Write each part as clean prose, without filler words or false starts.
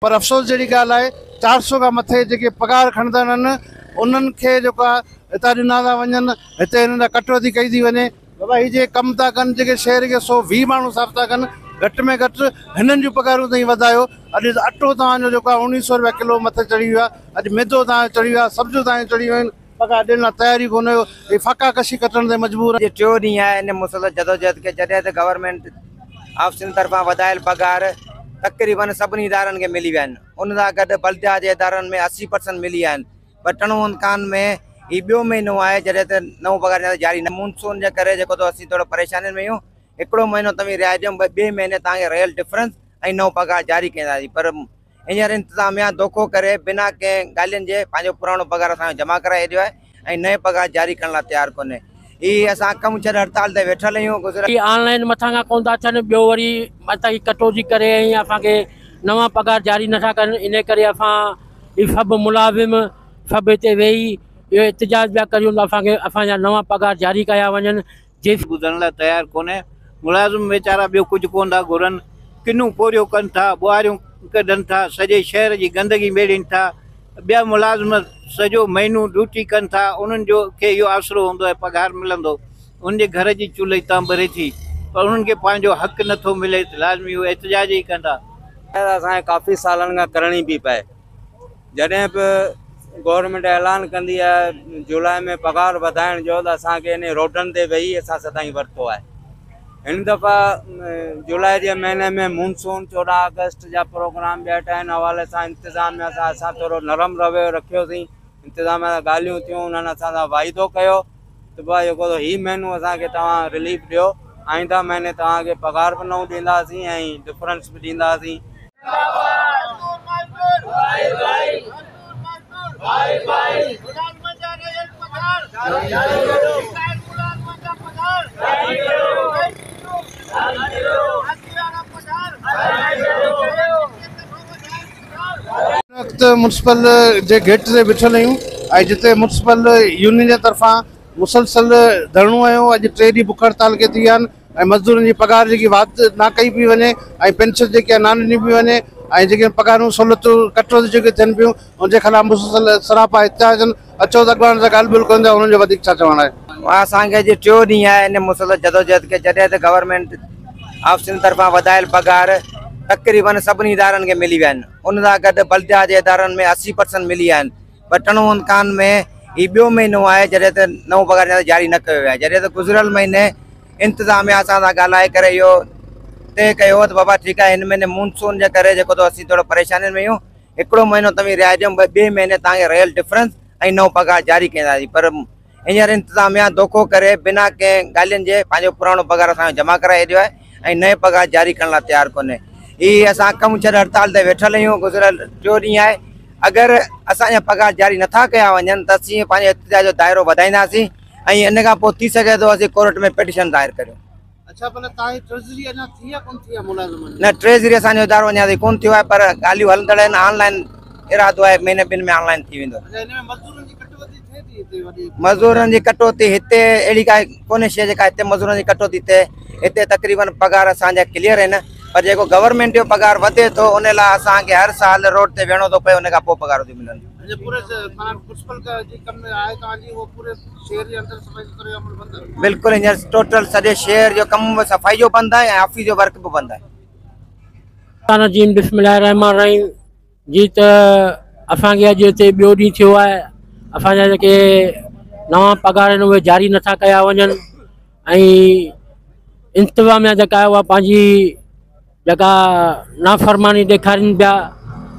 पर अफ़सोस जहिड़ी ॻाल्हि आहे 400 खां मथे जेके पगार खणंदा आहिनि उन्हनि खे जेको आहे हितां ॾिना था वञनि, हिते हिननि जा कटौती कई थी वञे। बाबा ही जे कमु था कनि, जेके शहर खे 120 माण्हू साफ़ था कनि, घटि में घटि हिननि जूं पगारूं ताईं वधायो। अॼु अटो तव्हांजो जेको आहे 1900 रुपया किलो मथे चढ़ी वियो आहे। अॼु मैदो तव्हांजो चढ़ी वियो आहे, सब्जियूं तव्हांजो चढ़ी वियूं आहिनि, पगार ॾियण लाइ तयारी कोन हुयो। ही फाका कशी कटण ते मजबूर आहे। टियों ॾींहुं आहे इन मुसलसल जदोजहद के जॾहिं त गवर्नमेंट ऑफिसनि तरफ़ां वधायल पगार तक़रीबन सभिनी इदारनि खे मिली विया आहिनि। उन सां गॾु बल्दिया जे इदारनि में 80% मिली विया आहिनि। पर टणों कान में ही ॿियो महीनो आहे जॾहिं त नओं पगार जारी न। मानसून जे करे जेको असीं थोरो परेशानियुनि में आहियूं। हिकिड़ो महीनो तव्हीं रियायत ॾियो, ॿिए महीने तव्हांखे रियल डिफरेंस ऐं नओं पगार जारी कंदासीं। पर हींअर इंतिज़ामिया धोखो करे बिना कंहिं ॻाल्हियुनि जे पंहिंजो पुराणो पगार असांजो जमा कराए छॾियो आहे ऐं नए पगार जारी करण लाइ तयारु कोन्हे। ही असां कमु छॾे हड़ताल ते वेठल आहियूं। गुज़िरियल ऑनलाइन मथां खां कोन था अचनि, ॿियो वरी मथां ही कटौती करे ऐं असांखे नवां पगार जारी नथा कनि। इन करे असां ही सभु मुलाज़िम सभु हिते वेही इहो एहतिजाज पिया करियूं त असांखे असांजा नवां पगार जारी कया वञनि। जेसि ॿुधण लाइ तयारु कोन्हे। मुलाज़िम वीचारा ॿियो कुझु कोन था घुरनि, किनूं पोरियो कनि था, ॿुहारियूं कढनि था, सॼे शहर जी गंदगी ॿेड़ीनि था। ॿिया मुलाज़िम सॼो महीनो ड्यूटी कनि था, उन्हनि जो खे इहो आसिरो हूंदो आहे पगार मिलंदो, उनजे घर जी चुल्ह हितां भरे थी, पर उन्हनि खे पंहिंजो हक़ नथो मिले। लाज़मी उहे एहतिजाज ई कंदा। असांखे काफ़ी सालनि खां करणी पई पए। जॾहिं बि गवर्नमेंट ऐलान कंदी आहे जुलाई में पगार वधाइण जो, त असांखे इन रोडनि ते वेही असां सदाईं वरितो आहे। हिन दफ़ा जुलाई जे महीने में मानसून 14 अगस्त जा प्रोग्राम ॿिया आहिनि, हवाले सां इंतिज़ामिया सां असां थोरो नरम रवैयो रखियोसीं। इंतिज़ामिया सां ॻाल्हियूं थियूं, उन्हनि असां सां वाइदो कयो त भाई जेको हीउ महीनो असांखे तव्हां रिलीफ ॾियो, आईंदा महीने तव्हांखे पगार बि नओं ॾींदासीं ऐं डिफरेंस बि ॾींदासीं। म्यूनसिपल जे गेट ते बीठल आहियूं ऐं जिते म्यूनसिपल यूनियन जे तरफ़ां मुसलसल धरणो आयो। अॼु 3 ॾींहं बुख हड़ताल के थी विया आहिनि ऐं मज़दूरनि जी पगार जेकी वात ना कई पई वञे ऐं पेंशन जेकी आहे ना ॾिनी पई वञे ऐं जेके पगारूं सहूलियतूं कटौती जेके थियनि पियूं उनजे ख़िलाफ़ मुसलसल सरापा एहतिजाज आहिनि। अचो त अॻवान सां ॻाल्हि ॿोल कंदा, उन्हनि जो वधीक छा चवणु आहे। असांखे अॼु टियों ॾींहुं आहे इन मुसलसल जदोजहद के जॾहिं त गवर्नमेंट ऑफिसनि तरफ़ां वधायल पगार तक़रीबन सभिनी इदारनि खे मिली विया आहिनि। उन सां गॾु बल्दिया जे इदारनि में 80% मिली विया आहिनि। पर टणों कान में ही ॿियो महीनो आहे जॾहिं त नओं पगार जारी न कयो वियो आहे। जॾहिं त गुज़िरियल महीने इंतिज़ामिया असां सां ॻाल्हाए करे इहो तय कयो त बाबा ठीकु आहे, हिन महीने मानसून जे करे जेको असीं थोरो परेशानियुनि में आहियूं। हिकिड़ो महीनो तव्हीं रियायत ॾियो, ॿिए महीने तव्हांखे रियल डिफरेंस ऐं नओं पगार जारी कंदासीं। पर हींअर इंतिज़ामिया धोखो करे बिना कंहिं ॻाल्हियुनि जे पंहिंजो पुराणो पगार असांजो जमा कराए छॾियो आहे ऐं नए पगार जारी करण लाइ तयारु कोन्हे। ही असां कमु छॾे हड़ताल ते वेठल आहियूं। गुज़िरियल 4 ॾींहं आहे। अगरि असांजा पगार जारी नथा कया वञनि त असीं पंहिंजे एहतिजाज जो दाइरो वधाईंदासीं ऐं इन खां पोइ थी सघे थो असीं कोर्ट में पिटीशन दायर करियूं। अच्छा, भले तव्हांजी ट्रेज़री अञा थी आहे कोन थी आहे मुलाज़िमनि? न, ट्रेज़री असांजो इदारो अञा ताईं कोन थियो आहे, पर ॻाल्हियूं हलंदड़ आहिनि। ऑनलाइन इरादो आहे महीने ॿिनि में ऑनलाइन थी वेंदो। मज़दूरनि जी कटौती हिते अहिड़ी का कोन्हे शइ जेका हिते मज़दूरनि जी कटौती थिए। हिते तक़रीबन पगार असांजा क्लियर आहिनि, पर जेको गवर्नमेंट जो पगार वधे थो उन लाइ असांखे हर साल रोड ते वेहणो थो पए, उन खां पोइ पगार थी मिलनि। बिल्कुलु हींअर टोटल सॼे शहर जो कमु सफ़ाई जो बंदि आहे ऐं ऑफिस जो वर्क बि बंदि आहे। जी बिस्मिल्लाहिर्रहमानिर्रहीम जी। त असांखे अॼु हिते ॿियो ॾींहुं थियो आहे। असांजा जेके नवां पगार आहिनि उहे जारी नथा कया वञनि ऐं इंतिज़ामिया जेका आहे उहा पंहिंजी जेका नाफ़रमानी ॾेखारीनि पिया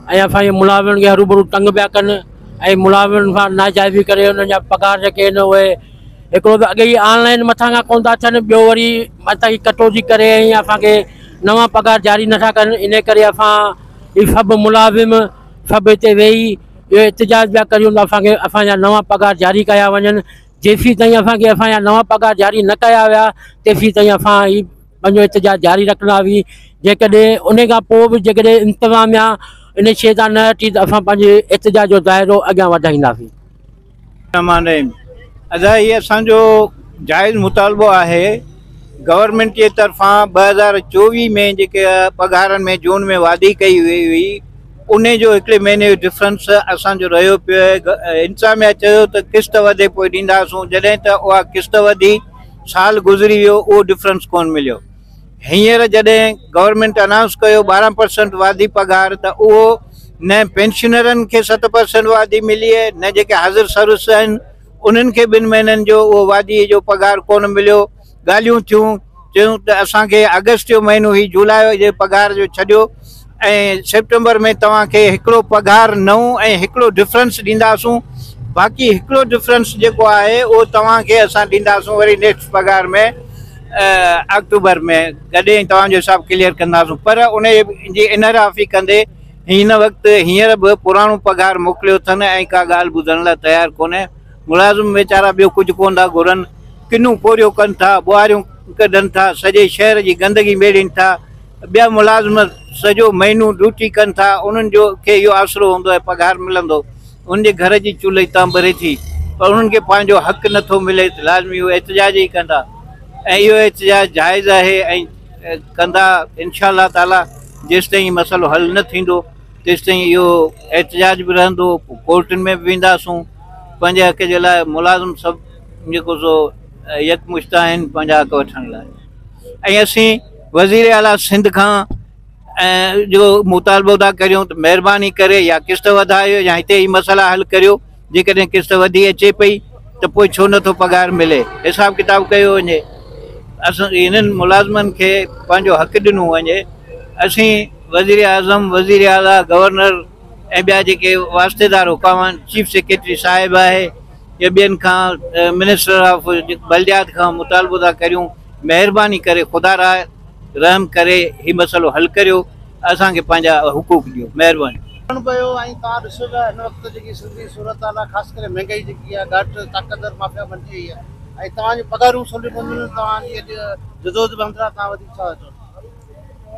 ऐं असांजे मुलाज़िमनि खे हरूभरू तंग पिया कनि ऐं मुलाज़िमनि सां नाजाइज़ी करे उन्हनि जा पगार जेके आहिनि उहे हिकिड़ो त अॻे ई ऑनलाइन मथां खां कोन था अचनि, ॿियो वरी मथां ई कटौती करे ऐं असांखे नवां पगार जारी नथा कनि। इन करे असां ही सभु मुलाज़िम सभु हिते वेही इहो एहतिजाज पिया करियूं त असांखे असांजा नवां पगार जारी कया वञनि। जेसीं ताईं असांखे असांजा नवां पगार जारी न कया विया तेसीं ताईं असां ही पंहिंजो एहतिजाज जारी रखंदासीं। जेकॾहिं उन खां पोइ बि जेकॾहिं इंतिज़ामिया इन शइ तां न अची त असां पंहिंजे एहतिजाज जो दाइरो अॻियां वधाईंदासीं। अदा ये असांजो जायज़ मुतालबो आहे गवर्नमेंट जे तरफ़ां 2024 में जेके पगारनि में जून में वादी कई हुई उन जो हिकिड़े महीने जो डिफरेंस असांजो रहियो पियो आहे। इंतज़ामिया चयो त किस्त वधे पोइ ॾींदासूं, जॾहिं त उहा किस्त वधी साल गुज़री वियो उहो डिफरेंस कोन मिलियो। हींअर जॾहिं गवर्नमेंट अनाउंस कयो 12% वाधी पघार, त उहो न पेंशनरनि खे 7% वाधी मिली आहे, न जेके हाज़िर सर्विस आहिनि उन्हनि खे 2 महीननि जो उहो वाधी जो पघार कोन मिलियो। ॻाल्हियूं थियूं, चयूं त असांखे अगस्त जो महीनो ई जुलाई जे पघार जो छॾियो ऐं सेप्टेंबर में तव्हांखे हिकिड़ो पघार नओं ऐं हिकिड़ो डिफरेंस ॾींदासूं। बाक़ी हिकिड़ो डिफरेंस जेको आहे उहो तव्हांखे असां ॾींदासूं वरी नेक्स्ट पघार में अक्टूबर में, कॾहिं तव्हांजो हिसाबु क्लियर कंदासूं। पर उन जी इनराफ़ी कंदे हिन वक़्तु हींअर बि पुराणो पघार मोकिलियो अथनि ऐं का ॻाल्हि ॿुधण लाइ तयारु कोन्हे। मुलाज़िम वीचारा ॿियो कुझु कोन था घुरनि, किनूं पोरियो कनि था, ॿुहारियूं कढनि था, सॼे शहर जी गंदगी मेड़ीनि था। ॿिया मुलाज़िम सॼो महीनो ड्यूटी कनि था, उन्हनि जो खे इहो आसिरो हूंदो आहे पघार मिलंदो, उनजे घर जी चुल्ह हितां ॿरे थी, पर उन्हनि खे पंहिंजो हक़ु नथो मिले, लाज़मी उहे एहतिजाज ई कंदा ऐं इहो एहतिजाज जाइज़ आहे ऐं कंदा इंशाअल्लाह ताला। जेसिताईं मसइलो हल न थींदो तेसिताईं इहो एहतिजाज बि रहंदो, कोर्टुनि में बि वेंदासूं पंहिंजे हक़ जे लाइ। मुलाज़िम सभु जेको सो यकमुश्त आहिनि पंहिंजा हक़ वठण लाइ। ऐं असीं वज़ीर आला सिंध खां जो मुतालबो था करियूं त महिरबानी करे या किस्त वधायो या हिते ई मसइला हल करियो। जेकॾहिं किस्त वधी अचे पई त पोइ छो नथो पघार मिले, हिसाब किताब कयो वञे, असां इन्हनि मुलाज़िमनि खे पंहिंजो हक़ु ॾिनो वञे। असीं वज़ीर आज़म, वज़ीर आला, गवर्नर ऐं ॿिया जेके वास्तेदार हुकाम आहिनि, चीफ सेक्रेटरी साहिब आहे या ॿियनि खां मिनिस्टर ऑफ बल्दियात खां मुतालबो था करियूं, महिरबानी करे ख़ुदा रहम करे हीउ मसइलो हल करियो, असांखे पंहिंजा हुकूक ॾियो, महिरबानी। पियो ऐं तव्हां ॾिसो था हिन वक़्तु जेकी सिंधी सूरत हाल आहे, ख़ासि करे महांगाई जेकी आहे घटि ताक़तवर माफ़िया बणिजी वई आहे ऐं तव्हांजी पघारूं सवली कंदियूं, तव्हांजी जदोजहद बंदि तव्हां वधीक छा चओ?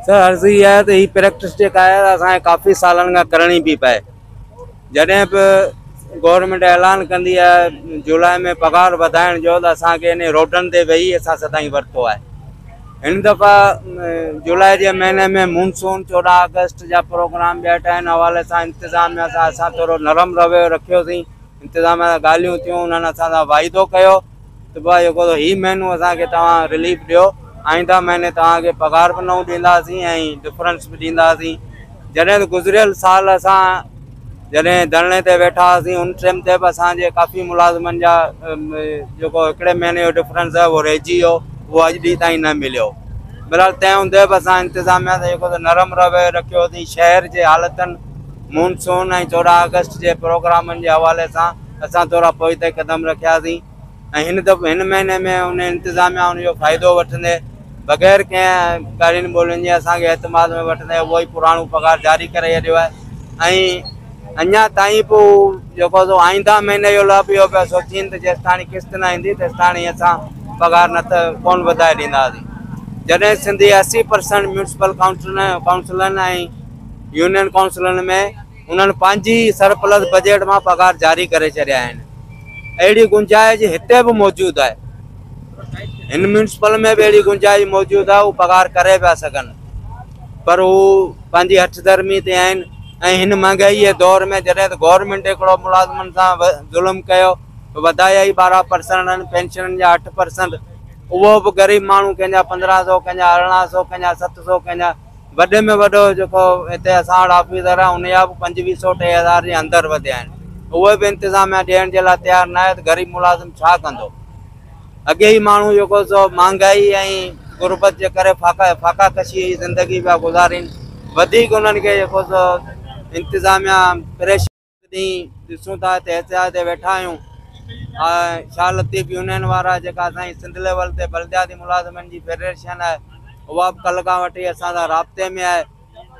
सर अर्ज़ु इहा आहे त हीअ प्रैक्टिस जेका आहे असांखे काफ़ी सालनि खां करणी पई पए। जॾहिं बि गवर्नमेंट ऐलान कंदी आहे जुलाई में पघार वधाइण जो, त असांखे इन रोडनि ते वेही असां सदाईं वरितो आहे। हिन दफ़ा जुलाई जे महीने में मानसून 14 अगस्त जा प्रोग्राम ॿिया हिन हवाले सां इंतिज़ामिया सां असां थोरो नरम रवैयो रखियोसीं। इंतिज़ामिया सां ॻाल्हियूं थियूं, उन्हनि असां सां वाइदो कयो त भाई जेको हीउ महीनो असांखे तव्हां रिलीफ ॾियो, आईंदा महीने तव्हांखे पघार बि न ॾींदासीं ऐं डिफरेंस बि ॾींदासीं। जॾहिं त गुज़िरियल साल असां जॾहिं धरणे ते वेठा हुआसीं उन टाइम ते बि असांजे काफ़ी मुलाज़िमनि जा जेको हिकिड़े महीने जो डिफरेंस आहे उहो रहिजी वियो, उहो अॼु ॾींहुं ताईं न मिलियो। बहरहाल तंहिं हूंदे बि असां इंतिज़ामिया ते जेको नरम रवैयो रखियोसीं, शहर जे हालतुनि मानसून ऐं 14 अगस्त जे प्रोग्रामनि जे हवाले सां असां थोरा पोइते क़दम रखियासीं ऐं हिन महीने में उन इंतिज़ामिया उनजो फ़ाइदो वठंदे बग़ैर कंहिं ॻाल्हियुनि ॿोलियुनि जे असांखे एतमाद में वठंदे उहो ई पुराणो पघार जारी करे छॾियो आहे। ऐं अञा ताईं पोइ जेको सो आईंदा महीने जो लाभ इहो पिया सोचीनि त जेसि ताणी किस्त न ईंदी तेसि ताणी असां पघार कोन वधाए ॾींदासीं। जॾहिं सिंधी 80% म्यूनसिपल काउंसिलनि ऐं यूनियन काउंसिलनि में उन्हनि पंहिंजी सरप्लस बजट मां पघार जारी करे छॾिया आहिनि। अहिड़ी गुंजाइश हिते बि मौजूदु आहे, हिन म्यूनसिपल में बि अहिड़ी गुंजाइश मौजूदु आहे, उहे पघार करे पिया सघनि, पर हू पंहिंजी हठधर्मी ते आहिनि। ऐं हिन महांगाई जे दौर में जॾहिं त गवर्नमेंट हिकिड़ो मुलाज़िमनि सां ज़ुल्म कयो, वधाया ई 12%, पेंशननि जा 8%, उहो बि ग़रीब माण्हू कंहिंजा 1500, कंहिंजा 1800, कंहिंजा 700, कंहिंजा वॾे में वॾो जेको हिते असां वटि ऑफिसर आहे उनजा बि 2500-3000 जे अंदरि वधिया आहिनि। उहे बि इंतिज़ामिया ॾियण जे लाइ तयारु न आहे त ग़रीब मुलाज़िम छा कंदो। अॻे ई माण्हू जेको सो महांगाई ऐं गुरबत जे करे फाका कशी ज़िंदगी पिया गुज़ारीनि, वधीक उन्हनि खे जेको सो इंतिज़ामिया परेशान ॾिसूं था हिते एहतिजाज ते वेठा आहियूं। शाह लतीफ़ यूनियन वारा जेका असांजी सिंध लेवल ते बल्दियाती मुलाज़िमनि जी फेडरेशन आहे, उहा बि कल्ह खां वठी असां सां राब्ते में आहे।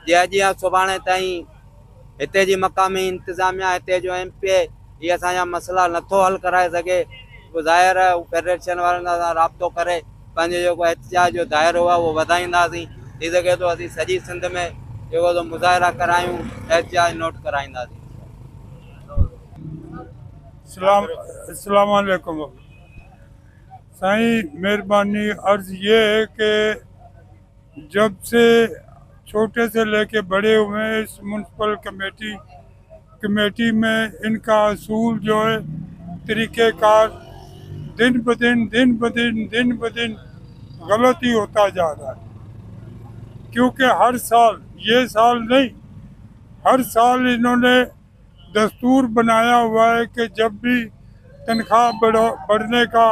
जे अॼु या सुभाणे ताईं हिते जी मक़ामी इंतिज़ामिया, हिते जो MPA इहे असांजा मसइला नथो हल कराए सघे, ज़ाहिर आहे फेडरेशन वारनि सां राब्तो करे पंहिंजो जेको एहतिजाज जो दाइरो आहे उहो वधाईंदासीं। थी सघे थो असीं सॼी सिंध में जेको सो मुज़ाहिरा करायूं, एहतिजाज नोट कराईंदासीं। अस्सलाम वालेकुम साईं, मेहरबानी अर्ज़ ये है कि जब से छोटे से लेके बड़े हुए हैं इस म्यूनसिपल कमेटी में। इनका असूल जो है, तरीक़ेकार दिन ब दिन गलत ही होता जा रहा है। क्योंकि हर साल, ये साल नहीं, हर साल इन्होंने दस्तूर बनाया हुआ है कि जब भी तनख्वाह बढ़ने का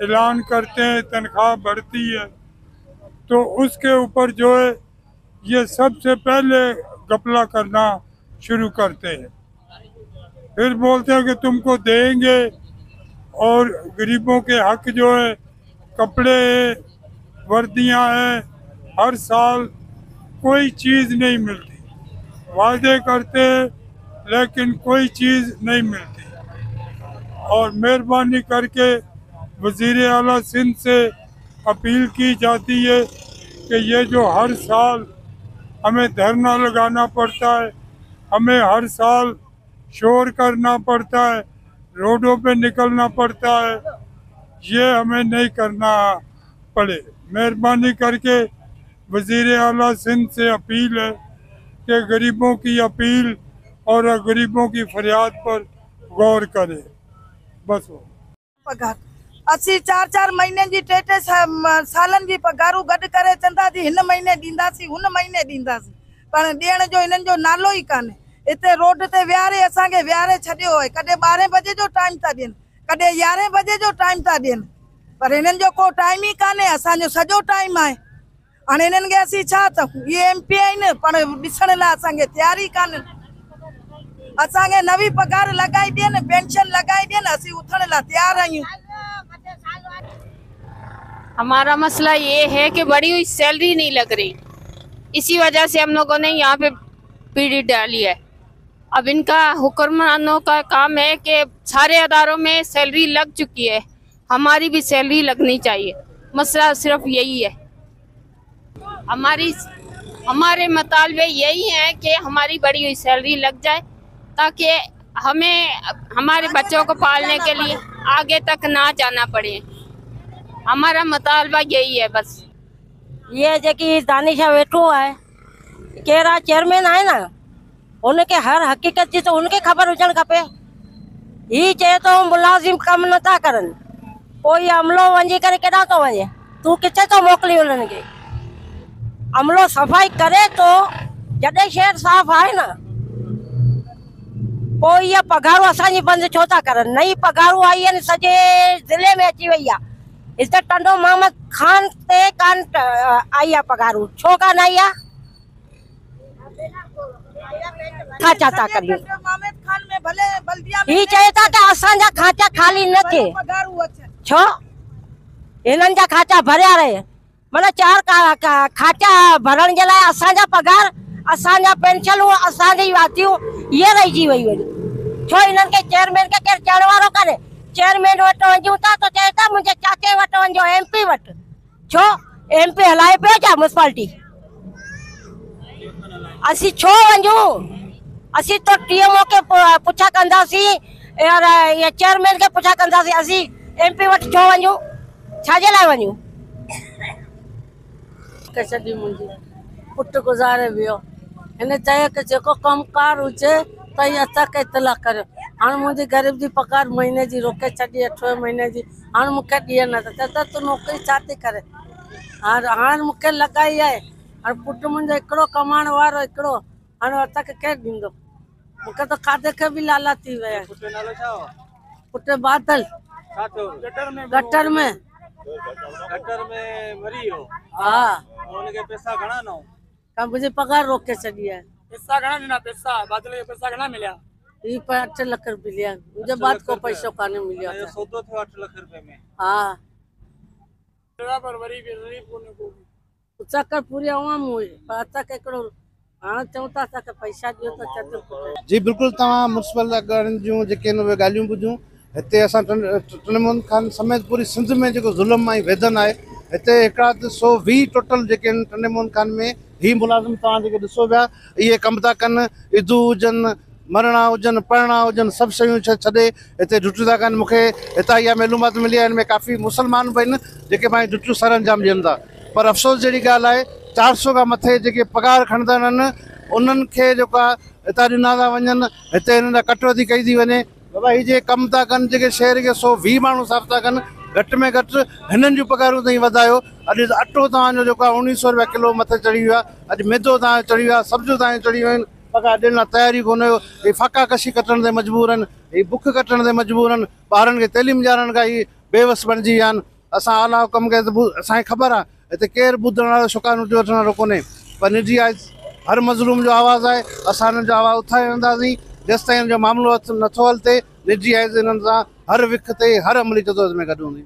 ऐलान करते हैं, तनख्वाह बढ़ती है, तो उसके ऊपर जो है ये सबसे पहले घपला करना शुरू करते हैं। फिर बोलते हैं कि तुमको देंगे, और गरीबों के हक जो है, कपड़े हैं, वर्दियां हैं, हर साल कोई चीज़ नहीं मिलती। वादे करते हैं लेकिन कोई चीज़ नहीं मिलती। और मेहरबानी करके वज़ीर आला सिंध से अपील की जाती है कि ये जो हर साल हमें धरना लगाना पड़ता है, हमें हर साल शोर करना पड़ता है, रोडों पे निकलना पड़ता है, ये हमें नहीं करना पड़े। मेहरबानी करके वज़ीर आला सिंध से अपील है कि गरीबों की अपील और गरीबों की फरियाद पर गौर करें। बस वो पगार असी 4-4 महीने जी 3-3 सालन जी पगारूं गॾु करे चंदा जी हिन महीने ॾींदासीं, हुन महीने ॾींदासीं, पर ॾियण जो हिननि जो नालो ई कान्हे। हिते रोड ते विहारे असांखे विहारे छॾियो आहे। कॾहिं 12 बजे जो टाइम था ॾियनि, कॾहिं 11 बजे जो टाइम था ॾियनि, पर हिननि जो को टाइम ई कान्हे। असांजो सॼो टाइम आहे। हाणे हिननि खे असीं छा चऊं? इहे MP आहिनि, पर ॾिसण लाइ असांखे तयार ई कान्हनि। असांखे नवी पगार लॻाई ॾियनि, पेंशन लॻाई ॾियनि, असीं उथण लाइ तयार आहियूं। हमारा मसला ये है कि बढ़ी हुई सैलरी नहीं लग रही, इसी वजह से हम लोगों ने यहाँ पे पीढ़ी डाली है। अब इनका हुक्मरानों का काम है कि सारे अदारों में सैलरी लग चुकी है, हमारी भी सैलरी लगनी चाहिए। मसला सिर्फ यही है। हमारे मुतालबे यही है कि हमारी बढ़ी हुई सैलरी लग जाए, ताकि हमें हमारे बच्चों को पालने के लिए आगे तक ना जाना पड़े। हमारा मुतालबा यही है बस। ये जेकी दानिशा वेठो है, केरा चेयरमैन है ना, उनके हर हकीकत जी तो उनके खबर हुजण खपे। ही चए तो मुलाजिम कम नथा करन, कोई अमलो वंजी करे केॾा तो वञे, तू किथे तो मोकली उन्हनि खे? अमलो सफ़ाई करे तो जॾहिं शहर साफ़ आहे न, पोइ इहा पघारूं असांजी बंदि छो था करनि? नई पघारूं आई आहिनि, सॼे ज़िले में अची वई आहे। इस टंडो मोहम्मद खान ते कान आई आहे पघारूं, छो कान आई आहे? खाचा था करियूं। ही चए था कि असांजा खाचा खाली न थिए, छो? हिननि जा खाचा भरिया रहे। माना 4 खाचा भरण जे लाइ असांजा पगार, असांजा पेंशनूं, असांजी वातियूं इहे रहिजी वयूं आहिनि। छो हिननि खे चेयरमैन खे केरु चवण वारो कान्हे? चेयरमैन वटि वञूं था तो चए था मुंहिंजे चाचे वटि वञो, MP वटि। छो MP हलाए पियो छा म्युनिसिपालिटी? असीं छो वञूं? असीं तो TMO खे पुछा कंदासीं और ये चेयरमैन खे पुछा कंदासीं, असीं MP वटि छो वञूं? छाजे लाइ वञूं? छॾी मुंहिंजी पुटु गुज़ारे वियो। हिन चयो कि जेको कमकार हुजे त ई असांखे इतला करियो। हाणे मुंहिंजी ग़रीब जी पघार महीने जी रोके छॾी, 8वें महीने जी। हाणे मूंखे ॾियनि नथा, चए त तूं नौकिरी छा थी करे? हाणे मूंखे लॻाई आहे। हाणे पुटु मुंहिंजो हिकिड़ो कमाइण वारो, हिकिड़ो, हाणे असांखे केरु ॾींदो? मूंखे त खाधे खे बि लाला थी विया। पुटु बादल गटर में मरी वियो। हाँ, उनखे पैसा घणा न? मुंहिंजी पघार रोके छॾी आहे। पैसा घणा ॾिना? पैसा बादल खे पैसा घणा मिलिया? ही 8 लाख मिलिया। मुंहिंजे बाद को पैसो कान्हे मिलियो। सौदो थियो 8 लाख रुपए में। हाँ, पर वरी कोन्हे को चकर पूरी आवाम हुई, पर असांखे हिकिड़ो हाणे चऊं था असांखे पैसा ॾियो त चए। जी बिल्कुलु, तव्हां म्युनिसिपल अॻाड़ियुनि जूं जेके आहिनि उहे ॻाल्हियूं ॿुधियूं। हिते असां टनमोहन खान समेत पूरी सिंध में जेको ज़ुल्म ऐं वेदन आहे, हिते 120 टोटल जेके आहिनि टनमोहन खान में ही मुलाज़िम तव्हां जेके ॾिसो पिया, इहे कमु था कनि। ईदू हुजनि, मरणा हुजनि, परणा हुजनि, सभु शयूं छॾे हिते ड्यूटियूं था कनि। मूंखे हितां इहा मालूमात मिली आहे, हिन में काफ़ी मुस्लमान बि आहिनि जेके पंहिंजी ड्यूटियूं सर अंजाम ॾियनि था। पर अफ़सोस जहिड़ी ॻाल्हि आहे, 400 खां मथे जेके पगार खणंदा आहिनि उन्हनि खे जेको आहे हितां ॾिना था वञनि, हिते हिननि जा कटौती कई थी वञे। बाबा ही जे कमु था कनि, जेके शहर खे 120 माण्हू साफ़ था कनि, घटि में घटि हिननि जूं पगारूं ताईं वधायो। अॼु अटो तव्हांजो जेको आहे 1900 रुपया किलो मथे चढ़ी वियो आहे, अॼु मैदो तव्हांजो चढ़ी वियो आहे, सब्जियूं तव्हांजी चढ़ी वियूं आहिनि, पगार ॾियण लाइ तयारी कोन हुयो। ही फाका कशी कटण ते मजबूर आहिनि, ही बुख कटण ते मजबूर आहिनि, ॿारनि खे तइलीम ॾियारण खां ही बेवस बणिजी विया आहिनि। असां आला हुकम खे असांखे ख़बर आहे हिते केरु ॿुधण वारो शुकानू वठण वारो कोन्हे, पर निजी आहे हर मज़लूम जो आवाज़ु आहे। असां हिननि जो आवाज़ु उथाए वेंदासीं जेसिताईं हिन जो मामिलो नथो हल थिए। निजी आहे हिननि सां हर विख ते हर अमली जदोजहद में गॾु हूंदी।